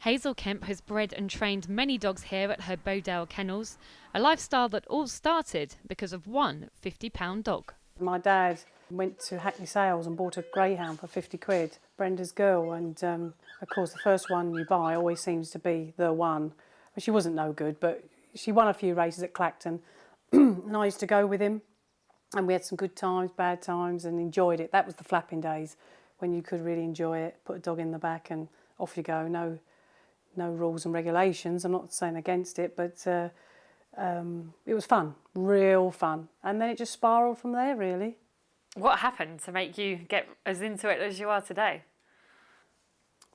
Hazel Kemp has bred and trained many dogs here at her Bodale kennels, a lifestyle that all started because of one £50 dog. My dad went to Hackney Sales and bought a greyhound for 50 quid, Brenda's girl, and of course the first one you buy always seems to be the one. Well, she wasn't no good, but she won a few races at Clacton and I used to go with him and we had some good times, bad times and enjoyed it. That was the flapping days when you could really enjoy it, put a dog in the back and off you go, no rules and regulations. I'm not saying against it, but it was fun, real fun. And then it just spiralled from there, really. What happened to make you get as into it as you are today?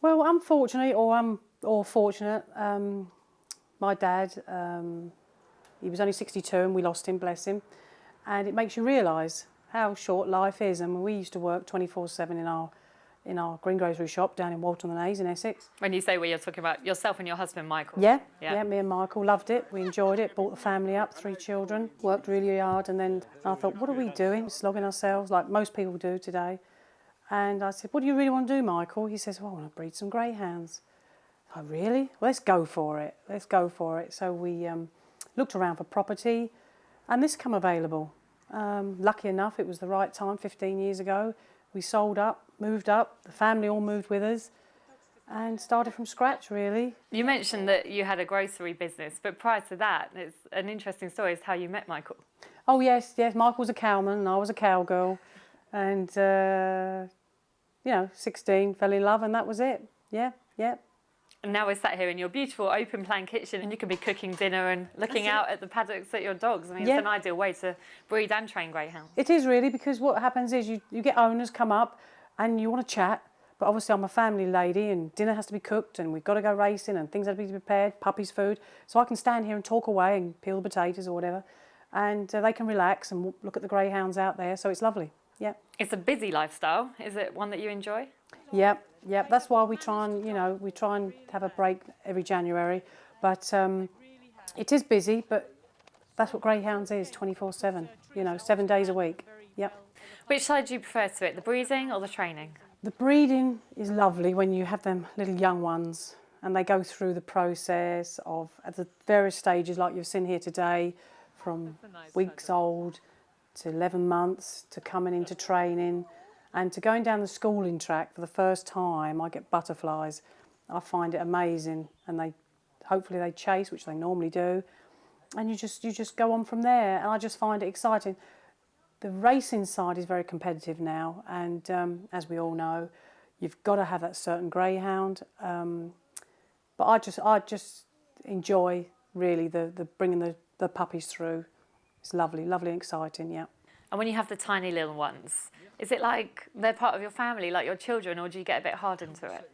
Well, unfortunately, or fortunate, my dad, he was only 62 and we lost him, bless him. And it makes you realise how short life is. And we used to work 24/7 in our greengrocery shop down in Walton-on-Hayes in Essex. When you say we, you're talking about yourself and your husband, Michael? Yeah, me and Michael loved it. We enjoyed it, brought the family up, 3 children, worked really hard. And then I thought, what are we doing? Slogging ourselves like most people do today. And I said, what do you really want to do, Michael? He says, well, I want to breed some greyhounds. Oh, really? Well, let's go for it. Let's go for it. So we looked around for property and this come available. Lucky enough, it was the right time 15 years ago. We sold up, moved up, the family all moved with us and started from scratch, really. You mentioned that you had a grocery business, but prior to that, it's an interesting story is how you met Michael. Oh, yes, Michael was a cowman and I was a cowgirl. And, 16, fell in love and that was it. Yeah. And now we're sat here in your beautiful open plan kitchen and you can be cooking dinner and looking out at the paddocks at your dogs. I mean, it's an ideal way to breed and train greyhounds. It is really, because what happens is you get owners come up and you want to chat, but obviously I'm a family lady and dinner has to be cooked and we've got to go racing and things have to be prepared, puppies' food. So I can stand here and talk away and peel the potatoes or whatever and they can relax and look at the greyhounds out there, so it's lovely, yeah. It's a busy lifestyle. Is it one that you enjoy? Yep. That's why we try and have a break every January. But it is busy, but that's what greyhounds is, 24/7. 7 days a week. Yep. Which side do you prefer to it, the breeding or the training? The breeding is lovely when you have them little young ones and they go through the process of at the various stages, like you've seen here today, from weeks old to 11 months to coming into training. And to going down the schooling track for the first time, I get butterflies. I find it amazing, and hopefully they chase, which they normally do, and you just go on from there. And I just find it exciting. The racing side is very competitive now, and as we all know, you've got to have that certain greyhound. But I just enjoy really the bringing the puppies through. It's lovely and exciting, yeah. And when you have the tiny little ones, is it like they're part of your family, like your children, or do you get a bit hard into it?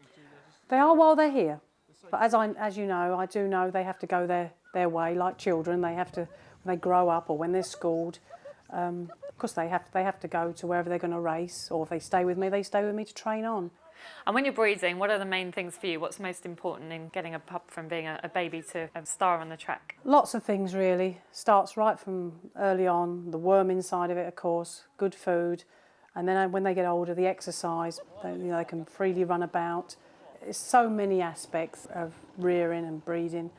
They are while they're here. But as you know, I do know they have to go their way, like children. They have to, when they grow up or when they're schooled, of course they have to go to wherever they're going to race, or if they stay with me, they stay with me to train on. And when you're breeding, what are the main things for you? What's most important in getting a pup from being a baby to a star on the track? Lots of things, really. Starts right from early on, the worming side of it, of course, good food. And then when they get older, the exercise, they can freely run about. There's so many aspects of rearing and breeding.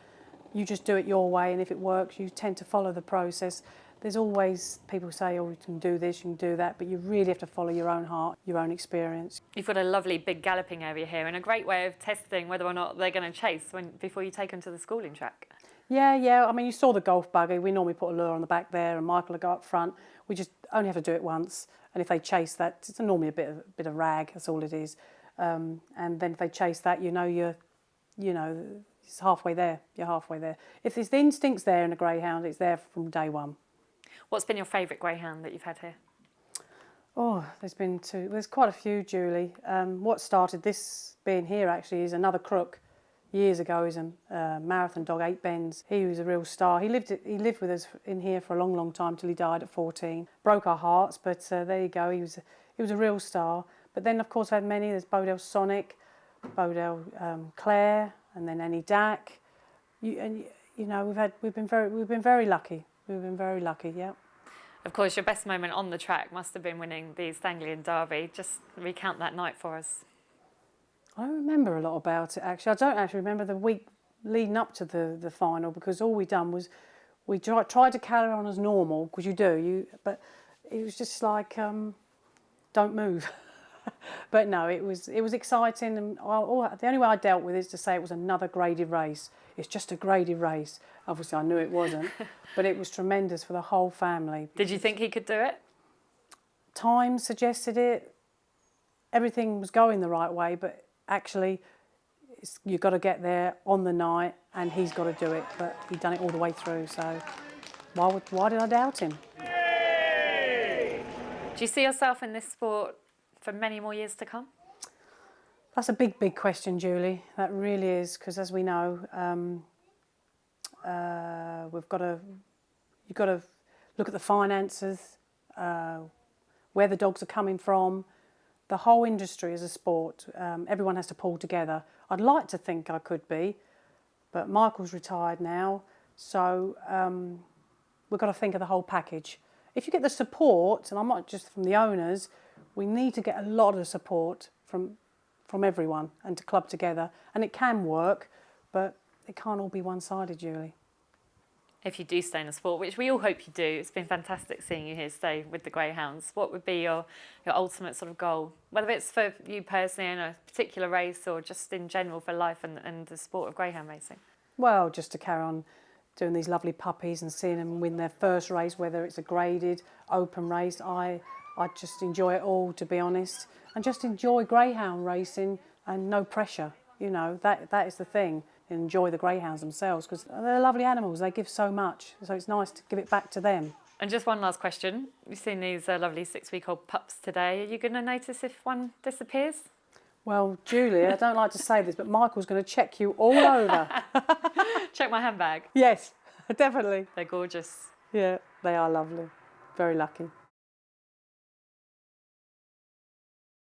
You just do it your way, and if it works, you tend to follow the process. There's always people say, oh, you can do this, you can do that, but you really have to follow your own heart, your own experience. You've got a lovely big galloping area here and a great way of testing whether or not they're going to chase before you take them to the schooling track. Yeah. I mean, you saw the golf buggy. We normally put a lure on the back there and Michael will go up front. We just only have to do it once. And if they chase that, it's normally a bit of rag, that's all it is. And then if they chase that, it's halfway there. You're halfway there. If there's the instinct's there in a greyhound, it's there from day one. What's been your favourite greyhound that you've had here? Oh, there's quite a few, Julie. What started this being here actually is another crook. Years ago, he's a marathon dog, 8 Bends. He was a real star. He lived with us in here for a long time till he died at 14. Broke our hearts, but there you go. He was a real star. But then, of course, I've had many. There's Bodale Sonic, Bodale Claire, and then Annie Dack. We've been very lucky. We've been very lucky, yeah. Of course, your best moment on the track must have been winning the East Anglian Derby. Just recount that night for us. I don't remember a lot about it actually. I don't actually remember the week leading up to the final, because all we done was we tried to carry on as normal, because but it was just like don't move. But no, it was exciting, and the only way I dealt with it is to say it was another graded race. It's just a graded race. Obviously, I knew it wasn't, but it was tremendous for the whole family. Did you think he could do it? Time suggested it. Everything was going the right way, but actually, you've got to get there on the night, and he's got to do it. But he'd done it all the way through, so why did I doubt him? Do you see yourself in this sport for many more years to come? That's a big, big question, Julie. That really is, because as we know, you've got to look at the finances, where the dogs are coming from, the whole industry as a sport. Everyone has to pull together. I'd like to think I could be, but Michael's retired now, so we've got to think of the whole package. If you get the support, and I'm not just from the owners, we need to get a lot of support from everyone and to club together. And it can work, but it can't all be one-sided, Julie. If you do stay in the sport, which we all hope you do, it's been fantastic seeing you here stay with the greyhounds. What would be your ultimate sort of goal? Whether it's for you personally in a particular race or just in general for life and the sport of greyhound racing? Well, just to carry on doing these lovely puppies and seeing them win their first race, whether it's a graded, open race. I just enjoy it all, to be honest, and just enjoy greyhound racing and no pressure. You know, that is the thing. Enjoy the greyhounds themselves, because they're lovely animals. They give so much, so it's nice to give it back to them. And just one last question. You've seen these lovely 6-week-old pups today. Are you going to notice if one disappears? Well, Julie, I don't like to say this, but Michael's going to check you all over. Check my handbag. Yes, definitely. They're gorgeous. Yeah, they are lovely. Very lucky.